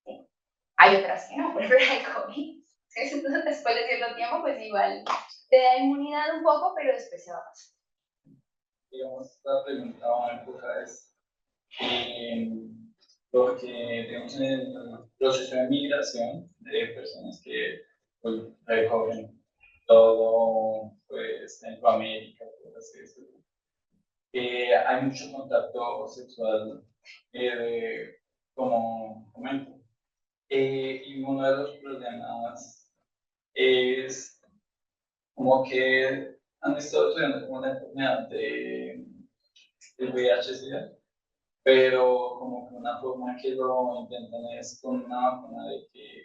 ¿Sí? Hay otras que no, por ejemplo la de COVID. Entonces, después de cierto tiempo, pues igual te da inmunidad un poco, pero después se va a pasar. Digamos, la pregunta va enfocada es porque tenemos en el proceso de migración de personas que pues, recorren todo pues, Centroamérica, por así decirlo. Hay mucho contacto sexual, como comento. Y uno de los problemas es como que han estado estudiando como la enfermedad del VIH-Sida, pero como que una forma que lo intentan es con una vacuna de que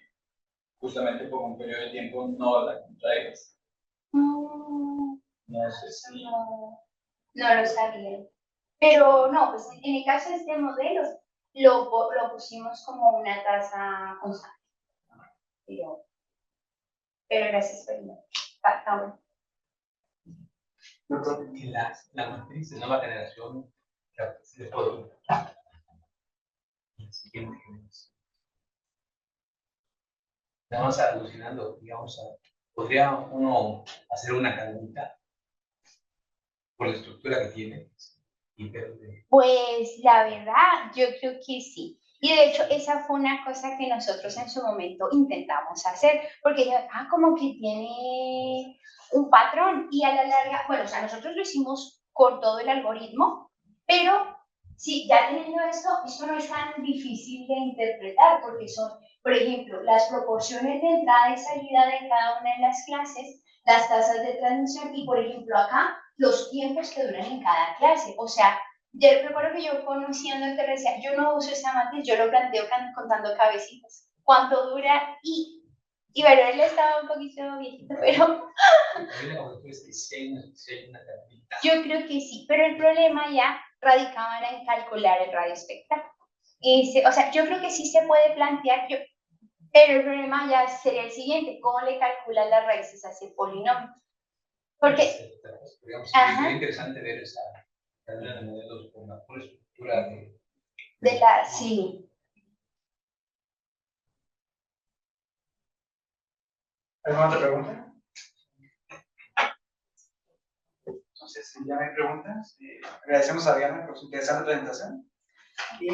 justamente por un periodo de tiempo no la contraigas. No sé si... No lo sabía. Pero no, pues en el caso de este modelo lo pusimos como una tasa constante. Pero gracias por el Que la matriz de nueva generación se puede siguiente generación. Estamos alucinando, digamos, podría uno hacer una cadenita por la estructura que tiene. Pues la verdad, yo creo que sí. Y de hecho, esa fue una cosa que nosotros en su momento intentamos hacer, porque como que tiene un patrón y a la larga, bueno, o sea, nosotros lo hicimos con todo el algoritmo, pero sí, ya teniendo esto no es tan difícil de interpretar, porque son, por ejemplo, las proporciones de entrada y salida de cada una de las clases, las tasas de transmisión y, por ejemplo, acá, los tiempos que duran en cada clase. O sea, yo recuerdo que yo conociendo el terrestre, yo no uso esa matriz, yo lo planteo contando cabecitas. ¿Cuánto dura? Y bueno, él estaba un poquito viejito, pero... Yo creo que sí, pero el problema ya radicaba en calcular el radio espectral. O sea, yo creo que sí se puede plantear, pero el problema ya sería el siguiente, ¿cómo le calculan las raíces a ese polinomio? Porque, Digamos, ajá. sería interesante ver esa cadena de modelos con la pura estructura sí. ¿Alguna otra pregunta? Entonces, si ya no hay preguntas, agradecemos a Diana por su interesante presentación. Y